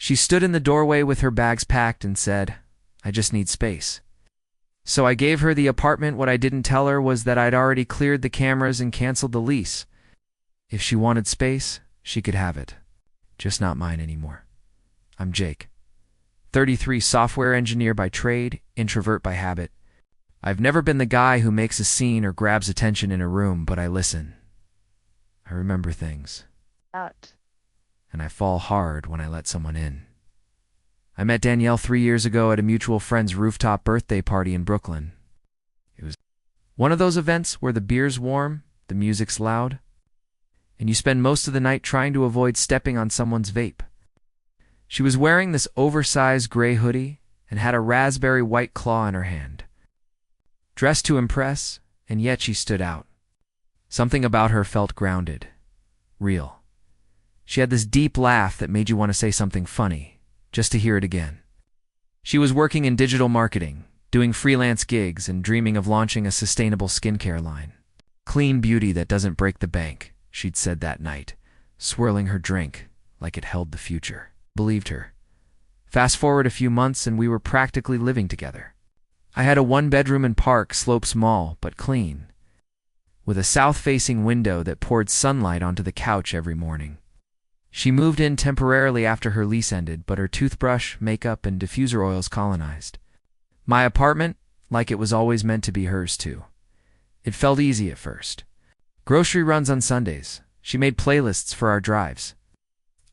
She stood in the doorway with her bags packed and said, "I just need space." So I gave her the apartment. What I didn't tell her was that I'd already cleared the cameras and canceled the lease. If she wanted space, she could have it. Just not mine anymore. I'm Jake, 33, software engineer by trade, introvert by habit. I've never been the guy who makes a scene or grabs attention in a room, but I listen. I remember things. And I fall hard when I let someone in. I met Danielle 3 years ago at a mutual friend's rooftop birthday party in Brooklyn. It was one of those events where the beer's warm, the music's loud, and you spend most of the night trying to avoid stepping on someone's vape. She was wearing this oversized gray hoodie and had a raspberry white claw in her hand. Dressed to impress, and yet she stood out. Something about her felt grounded, real. She had this deep laugh that made you want to say something funny, just to hear it again. She was working in digital marketing, doing freelance gigs, and dreaming of launching a sustainable skincare line. Clean beauty that doesn't break the bank, she'd said that night, swirling her drink like it held the future. Believed her. Fast forward a few months and we were practically living together. I had a 1-bedroom in Park Slope, small but clean, with a south-facing window that poured sunlight onto the couch every morning. She moved in temporarily after her lease ended, but her toothbrush, makeup, and diffuser oils colonized my apartment like it was always meant to be hers too. It felt easy at first. Grocery runs on Sundays. She made playlists for our drives.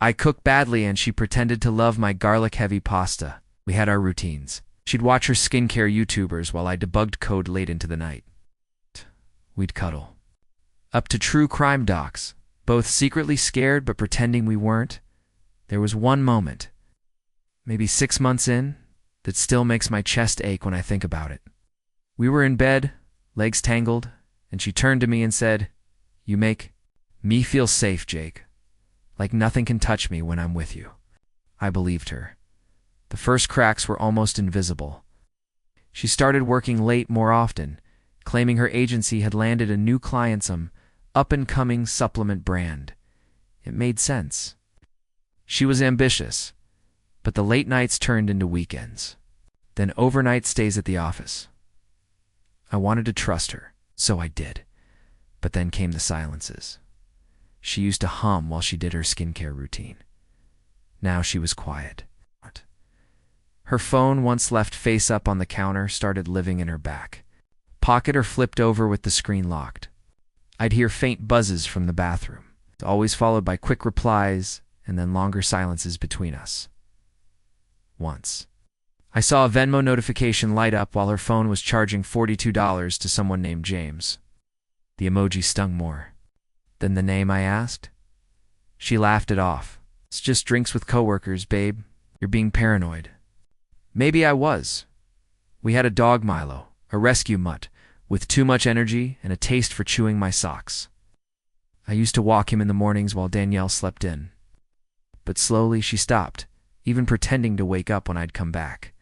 I cooked badly and she pretended to love my garlic-heavy pasta. We had our routines. She'd watch her skincare YouTubers while I debugged code late into the night. We'd cuddle. Up to true crime docs, both secretly scared but pretending we weren't. There was one moment, maybe 6 months in, that still makes my chest ache when I think about it. We were in bed, legs tangled, and she turned to me and said, "You make me feel safe, Jake. Like nothing can touch me when I'm with you." I believed her. The first cracks were almost invisible. She started working late more often, claiming her agency had landed a new client, some up-and-coming supplement brand. It made sense. She was ambitious, but the late nights turned into weekends, then overnight stays at the office. I wanted to trust her, so I did. But then came the silences. She used to hum while she did her skincare routine. Now she was quiet. Her phone, once left face up on the counter, started living in her back pocket or flipped over with the screen locked. I'd hear faint buzzes from the bathroom, always followed by quick replies and then longer silences between us. Once, I saw a Venmo notification light up while her phone was charging $42 to someone named James. The emoji stung more than the name. I asked. She laughed it off. "It's just drinks with coworkers, babe. You're being paranoid." Maybe I was. We had a dog, Milo, a rescue mutt, with too much energy and a taste for chewing my socks. I used to walk him in the mornings while Danielle slept in. But slowly she stopped, even pretending to wake up when I'd come back.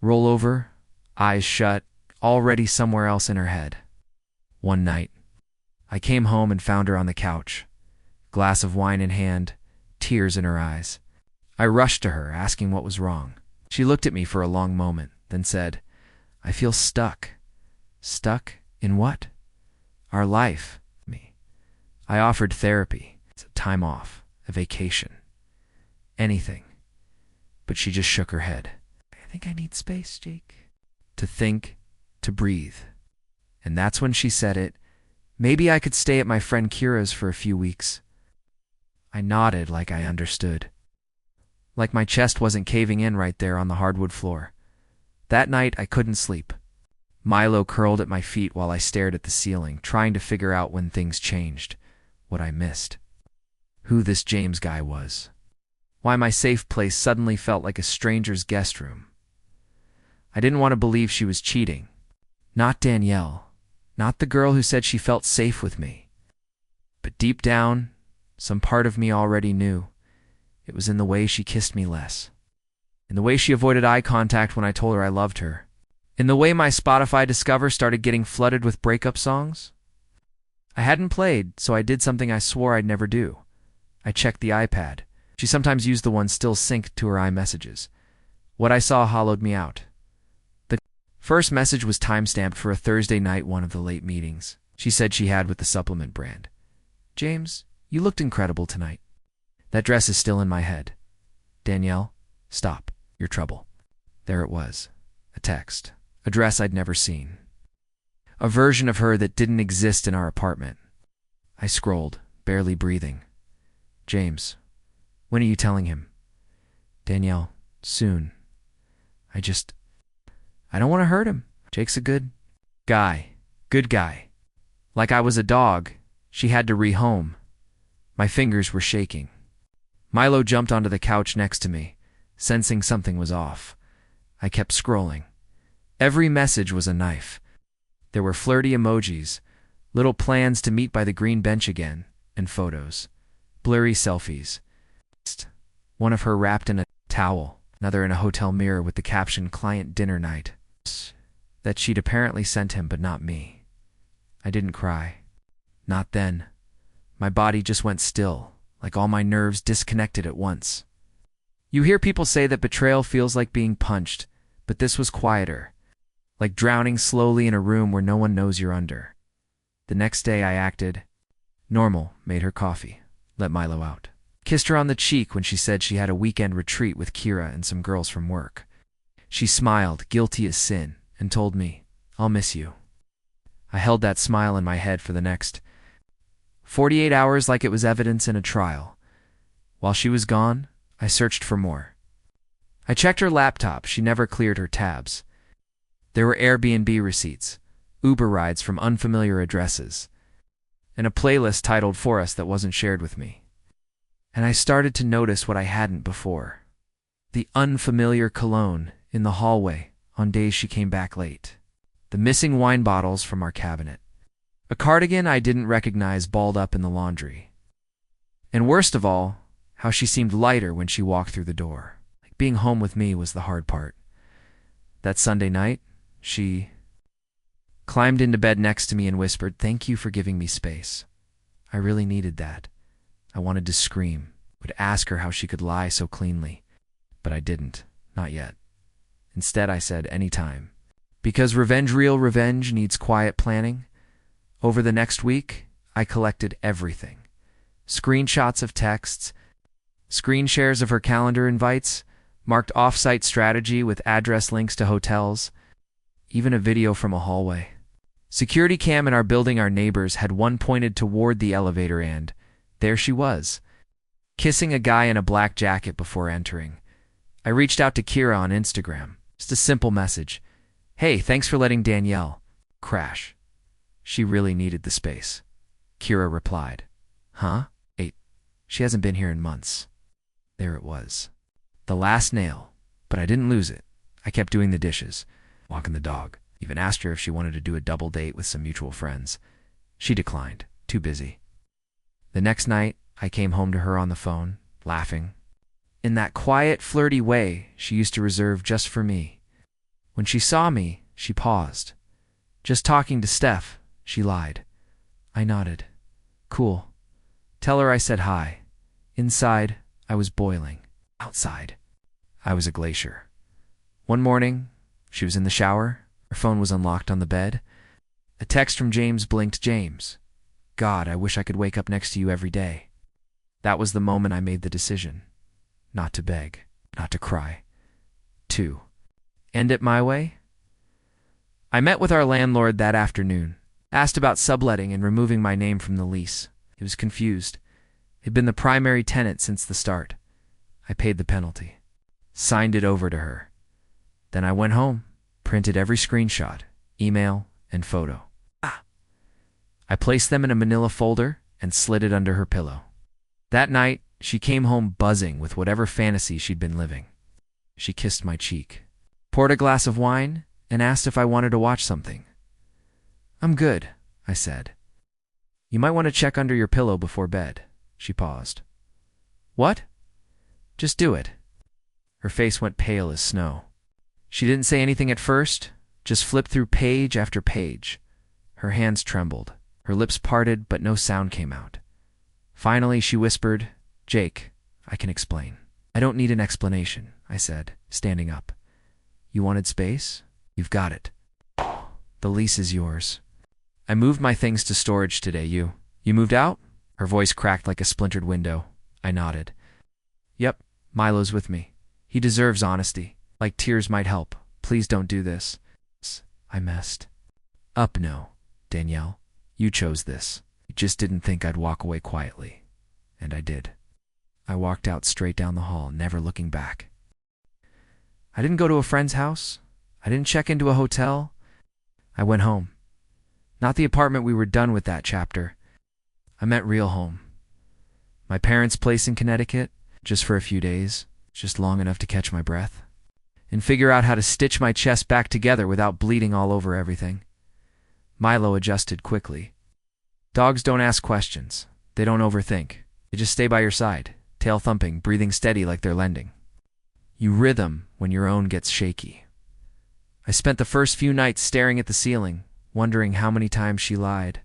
Roll over, eyes shut, already somewhere else in her head. One night, I came home and found her on the couch, glass of wine in hand, tears in her eyes. I rushed to her, asking what was wrong. She looked at me for a long moment, then said, "I feel stuck." Stuck in what? Our life. Me. I offered therapy, time off, a vacation, anything. But she just shook her head. "I think I need space, Jake." To think, to breathe. And that's when she said it. Maybe I could stay at my friend Kira's for a few weeks. I nodded like I understood. Like my chest wasn't caving in right there on the hardwood floor. That night, I couldn't sleep. Milo curled at my feet while I stared at the ceiling, trying to figure out when things changed, what I missed, who this James guy was, why my safe place suddenly felt like a stranger's guest room. I didn't want to believe she was cheating. Not Danielle, not the girl who said she felt safe with me. But deep down, some part of me already knew. It was in the way she kissed me less, in the way she avoided eye contact when I told her I loved her, in the way my Spotify Discover started getting flooded with breakup songs. I hadn't played, so I did something I swore I'd never do. I checked the iPad, She sometimes used the ones still synced to her iMessages. What I saw hollowed me out. The first message was timestamped for a Thursday night one of the late meetings she said she had with the supplement brand. James, you looked incredible tonight. That dress is still in my head. Danielle, stop. You're trouble. There it was. A text. A dress I'd never seen. A version of her that didn't exist in our apartment. I scrolled, barely breathing. James, when are you telling him? Danielle, soon. I don't want to hurt him. Jake's a good guy. Good guy. Like I was a dog, she had to rehome. My fingers were shaking. Milo jumped onto the couch next to me, sensing something was off. I kept scrolling. Every message was a knife. There were flirty emojis, little plans to meet by the green bench again, and photos. Blurry selfies. One of her wrapped in a towel, another in a hotel mirror with the caption "Client Dinner Night." That she'd apparently sent him, but not me. I didn't cry. Not then. My body just went still, like all my nerves disconnected at once. You hear people say that betrayal feels like being punched, but this was quieter, like drowning slowly in a room where no one knows you're under. The next day I acted normal, made her coffee, let Milo out. Kissed her on the cheek when she said she had a weekend retreat with Kira and some girls from work. She smiled, guilty as sin, and told me, I'll miss you. I held that smile in my head for the next 48 hours like it was evidence in a trial. While she was gone, I searched for more. I checked her laptop. She never cleared her tabs. There were Airbnb receipts, Uber rides from unfamiliar addresses, and a playlist titled For Us that wasn't shared with me. And I started to notice what I hadn't before. The unfamiliar cologne in the hallway on days she came back late. The missing wine bottles from our cabinet. A cardigan I didn't recognize balled up in the laundry. And worst of all, how she seemed lighter when she walked through the door. Like being home with me was the hard part. That Sunday night, she climbed into bed next to me and whispered, "Thank you for giving me space. I really needed that." I wanted to scream, would ask her how she could lie so cleanly. But I didn't, not yet. Instead I said, anytime. Because real revenge needs quiet planning. Over the next week, I collected everything. Screenshots of texts, screen shares of her calendar invites, marked off-site strategy with address links to hotels, even a video from a hallway. Security cam in our building, our neighbors, had one pointed toward the elevator and there she was, kissing a guy in a black jacket before entering. I reached out to Kira on Instagram. Just a simple message. Hey, thanks for letting Danielle crash. She really needed the space. Kira replied. Huh? 8. She hasn't been here in months. There it was. The last nail. But I didn't lose it. I kept doing the dishes, walking the dog. Even asked her if she wanted to do a double date with some mutual friends. She declined. Too busy. The next night, I came home to her on the phone, laughing. In that quiet, flirty way she used to reserve just for me. When she saw me, she paused. Just talking to Steph, she lied. I nodded. Cool. Tell her I said hi. Inside, I was boiling. Outside, I was a glacier. One morning, she was in the shower. Her phone was unlocked on the bed. A text from James blinked. James. God, I wish I could wake up next to you every day. That was the moment I made the decision. Not to beg, not to cry. To end it my way. I met with our landlord that afternoon, asked about subletting and removing my name from the lease. He was confused. He'd been the primary tenant since the start. I paid the penalty, signed it over to her. Then I went home, printed every screenshot, email, and photo. I placed them in a manila folder and slid it under her pillow. That night, she came home buzzing with whatever fantasy she'd been living. She kissed my cheek, poured a glass of wine, and asked if I wanted to watch something. I'm good, I said. You might want to check under your pillow before bed. She paused. What? Just do it. Her face went pale as snow. She didn't say anything at first, just flipped through page after page. Her hands trembled. Her lips parted, but no sound came out. Finally, she whispered, Jake, I can explain. I don't need an explanation, I said, standing up. You wanted space? You've got it. The lease is yours. I moved my things to storage today. You moved out? Her voice cracked like a splintered window. I nodded. Yep, Milo's with me. He deserves honesty. Like tears might help. Please don't do this. I messed up. No, Danielle. You chose this. You just didn't think I'd walk away quietly. And I did. I walked out straight down the hall, never looking back. I didn't go to a friend's house. I didn't check into a hotel. I went home. Not the apartment we were done with that chapter. I meant real home. My parents' place in Connecticut, just for a few days, just long enough to catch my breath, and figure out how to stitch my chest back together without bleeding all over everything. Milo adjusted quickly. Dogs don't ask questions. They don't overthink. They just stay by your side, tail thumping, breathing steady like they're lending. You rhythm when your own gets shaky. I spent the first few nights staring at the ceiling, wondering how many times she lied,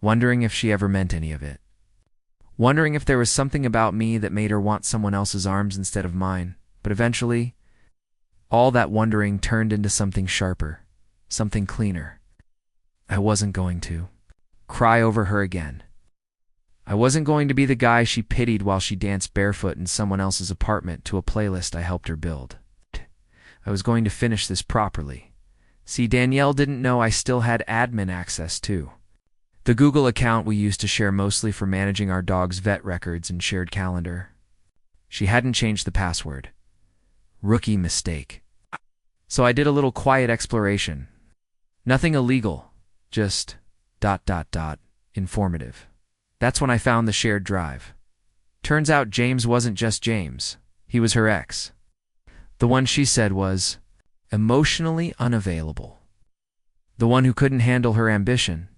wondering if she ever meant any of it, wondering if there was something about me that made her want someone else's arms instead of mine. But eventually, all that wondering turned into something sharper, something cleaner. I wasn't going to cry over her again. I wasn't going to be the guy she pitied while she danced barefoot in someone else's apartment to a playlist I helped her build. I was going to finish this properly. See, Danielle didn't know I still had admin access too. The Google account we used to share mostly for managing our dog's vet records and shared calendar. She hadn't changed the password. Rookie mistake. So I did a little quiet exploration. Nothing illegal, just ... informative. That's when I found the shared drive. Turns out James wasn't just James. He was her ex. The one she said was emotionally unavailable. The one who couldn't handle her ambition.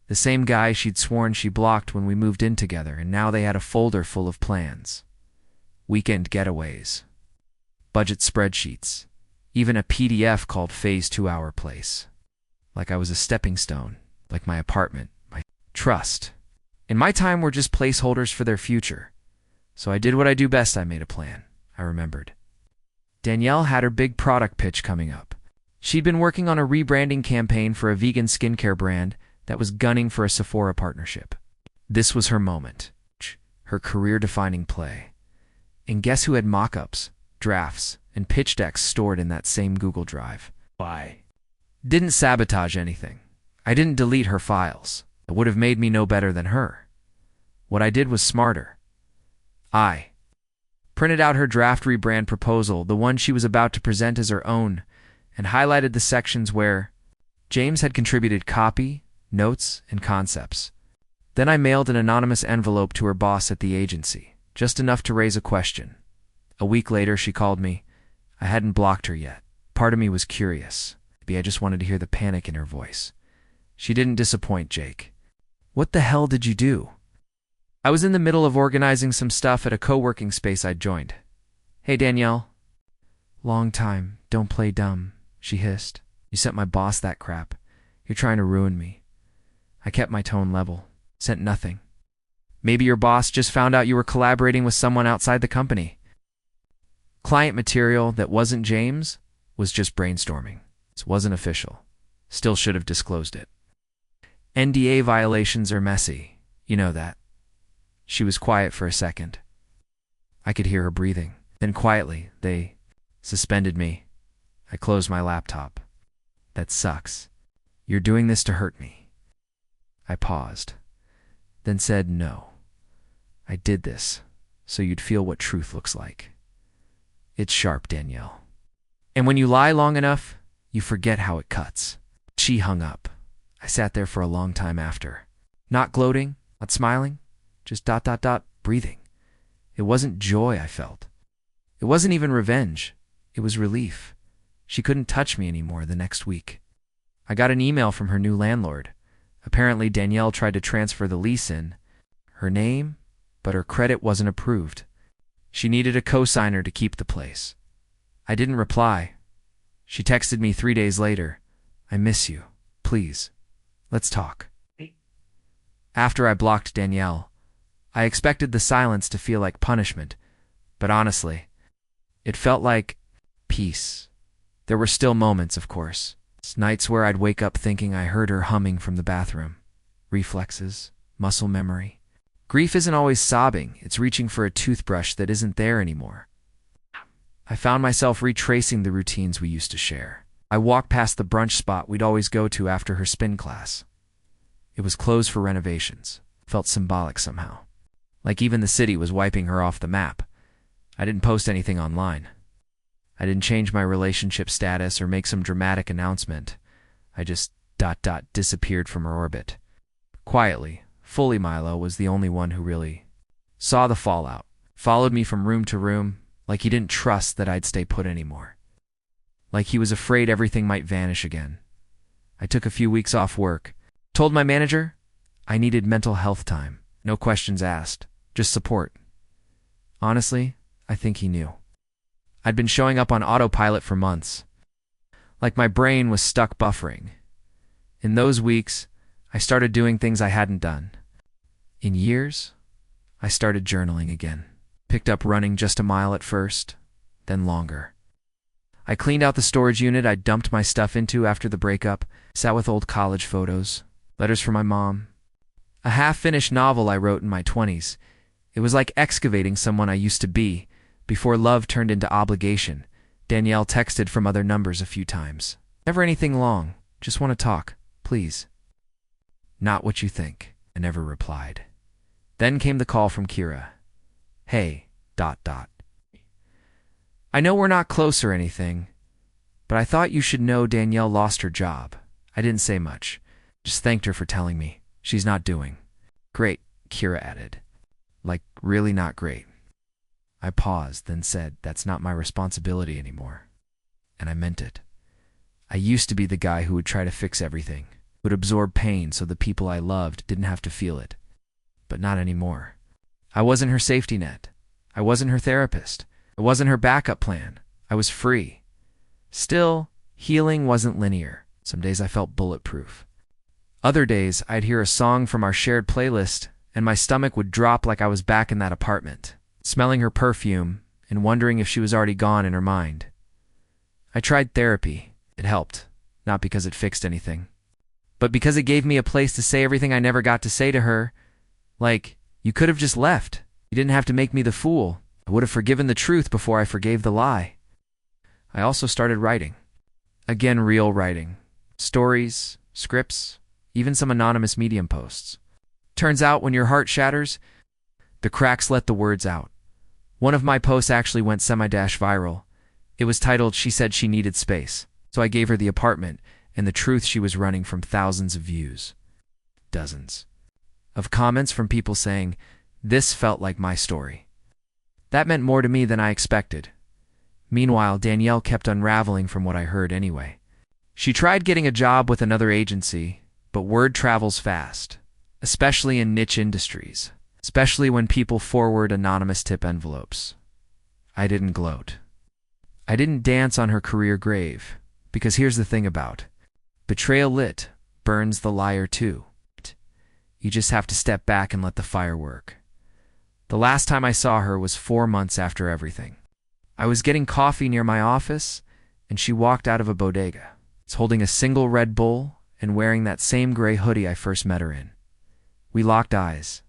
The same guy she'd sworn she blocked when we moved in together, and now they had a folder full of plans. Weekend getaways. Budget spreadsheets. Even a PDF called Phase 2 Hour Place. Like I was a stepping stone. Like my apartment. My trust. In my time were just placeholders for their future. So I did what I do best. I made a plan. I remembered. Danielle had her big product pitch coming up. She'd been working on a rebranding campaign for a vegan skincare brand that was gunning for a Sephora partnership. This was her moment. Her career-defining play. And guess who had mock-ups, drafts, and pitch decks stored in that same Google Drive? Why? Didn't sabotage anything. I didn't delete her files. It would have made me no better than her. What I did was smarter. I printed out her draft rebrand proposal, the one she was about to present as her own, and highlighted the sections where James had contributed copy, notes, and concepts. Then I mailed an anonymous envelope to her boss at the agency, just enough to raise a question. A week later, she called me. I hadn't blocked her yet. Part of me was curious. Maybe I just wanted to hear the panic in her voice. She didn't disappoint, Jake. What the hell did you do? I was in the middle of organizing some stuff at a co-working space I'd joined. Hey, Danielle. Long time. Don't play dumb, she hissed. You sent my boss that crap. You're trying to ruin me. I kept my tone level. Sent nothing. Maybe your boss just found out you were collaborating with someone outside the company. Client material that wasn't James was just brainstorming. It wasn't official. Still should have disclosed it. NDA violations are messy. You know that. She was quiet for a second. I could hear her breathing. Then quietly, they suspended me. I closed my laptop. That sucks. You're doing this to hurt me. I paused, then said no. I did this so you'd feel what truth looks like. It's sharp, Danielle. And when you lie long enough, you forget how it cuts. She hung up. I sat there for a long time after. Not gloating, not smiling, just ... breathing. It wasn't joy I felt. It wasn't even revenge. It was relief. She couldn't touch me anymore the next week. I got an email from her new landlord. Apparently Danielle tried to transfer the lease in her name, but her credit wasn't approved. She needed a co-signer to keep the place. I didn't reply. She texted me 3 days later. I miss you. Please, let's talk. After I blocked Danielle, I expected the silence to feel like punishment, But honestly, it felt like peace. There were still moments, of course. Nights where I'd wake up thinking I heard her humming from the bathroom. Reflexes, muscle memory. Grief isn't always sobbing, it's reaching for a toothbrush that isn't there anymore. I found myself retracing the routines we used to share. I walked past the brunch spot we'd always go to after her spin class. It was closed for renovations. Felt symbolic somehow. Like even the city was wiping her off the map. I didn't post anything online. I didn't change my relationship status or make some dramatic announcement. I just ... disappeared from her orbit. Quietly, fully. Milo was the only one who really saw the fallout. Followed me from room to room, like he didn't trust that I'd stay put anymore. Like he was afraid everything might vanish again. I took a few weeks off work. Told my manager I needed mental health time. No questions asked, just support. Honestly, I think he knew. I'd been showing up on autopilot for months. Like my brain was stuck buffering. In those weeks, I started doing things I hadn't done. In years, I started journaling again. Picked up running just a mile at first, then longer. I cleaned out the storage unit I'd dumped my stuff into after the breakup, sat with old college photos, letters from my mom, a half-finished novel I wrote in my 20s. It was like excavating someone I used to be, before love turned into obligation. Danielle texted from other numbers a few times. Never anything long, just want to talk, please. Not what you think, I never replied. Then came the call from Kira. Hey, ... I know we're not close or anything, but I thought you should know Danielle lost her job. I didn't say much, just thanked her for telling me. She's not doing great, Kira added. Like, really not great. I paused, then said, that's not my responsibility anymore. And I meant it. I used to be the guy who would try to fix everything, would absorb pain so the people I loved didn't have to feel it. But not anymore. I wasn't her safety net. I wasn't her therapist. I wasn't her backup plan. I was free. Still, healing wasn't linear. Some days I felt bulletproof. Other days, I'd hear a song from our shared playlist, and my stomach would drop like I was back in that apartment, smelling her perfume and wondering if she was already gone in her mind. I tried therapy. It helped, not because it fixed anything, but because it gave me a place to say everything I never got to say to her. Like, you could have just left. You didn't have to make me the fool. I would have forgiven the truth before I forgave the lie. I also started writing. Again, real writing. Stories, scripts, even some anonymous Medium posts. Turns out when your heart shatters, the cracks let the words out. One of my posts actually went semi-viral. It was titled, She Said She Needed Space. So I gave her the apartment and the truth she was running from thousands of views. Dozens of comments from people saying, this felt like my story. That meant more to me than I expected. Meanwhile, Danielle kept unraveling from what I heard anyway. She tried getting a job with another agency, but word travels fast, especially in niche industries, especially when people forward anonymous tip envelopes. I didn't gloat. I didn't dance on her career grave, because here's the thing about betrayal lit burns the liar too. You just have to step back and let the fire work. The last time I saw her was 4 months after everything. I was getting coffee near my office, and she walked out of a bodega, holding a single Red Bull and wearing that same gray hoodie I first met her in. We locked eyes.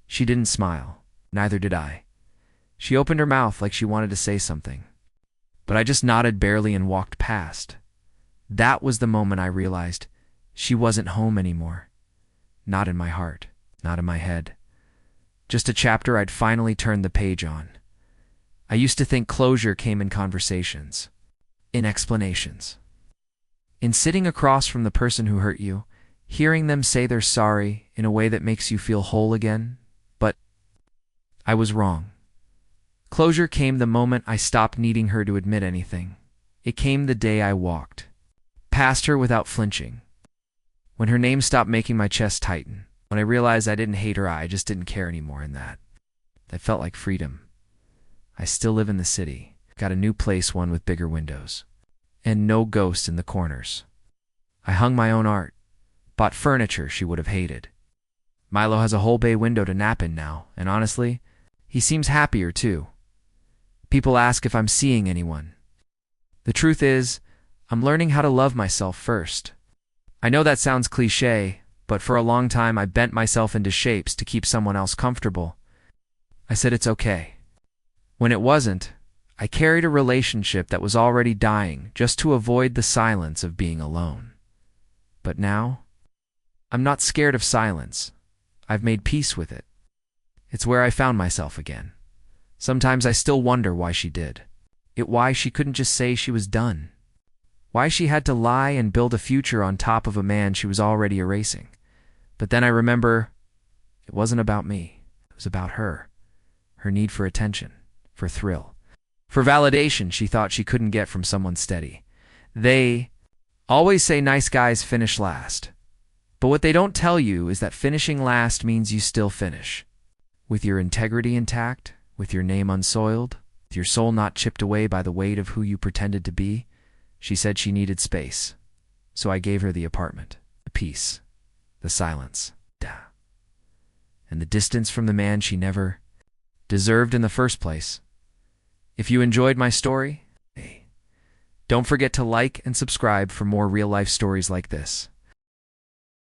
She didn't smile. Neither did I. She opened her mouth like she wanted to say something, but I just nodded barely and walked past. That was the moment I realized she wasn't home anymore. Not in my heart, not in my head. Just a chapter I'd finally turned the page on. I used to think closure came in conversations, in explanations, in sitting across from the person who hurt you, hearing them say they're sorry in a way that makes you feel whole again. But I was wrong. Closure came the moment I stopped needing her to admit anything. It came the day I walked past her without flinching. When her name stopped making my chest tighten. When I realized I didn't hate her, I just didn't care anymore in that. That felt like freedom. I still live in the city. Got a new place, one with bigger windows. And no ghosts in the corners. I hung my own art. Bought furniture she would have hated. Milo has a whole bay window to nap in now, and honestly, he seems happier too. People ask if I'm seeing anyone. The truth is, I'm learning how to love myself first. I know that sounds cliché, but for a long time I bent myself into shapes to keep someone else comfortable. I said it's okay. When it wasn't, I carried a relationship that was already dying just to avoid the silence of being alone. But now, I'm not scared of silence. I've made peace with it. It's where I found myself again. Sometimes I still wonder why she did. Why she couldn't just say she was done. Why she had to lie and build a future on top of a man she was already erasing. But then I remember, it wasn't about me. It was about her. Her need for attention, for thrill, for validation she thought she couldn't get from someone steady. They always say nice guys finish last. But what they don't tell you is that finishing last means you still finish. With your integrity intact, with your name unsoiled, with your soul not chipped away by the weight of who you pretended to be. She said she needed space. So I gave her the apartment, the peace, the silence, and the distance from the man she never deserved in the first place. If you enjoyed my story, don't forget to like and subscribe for more real-life stories like this.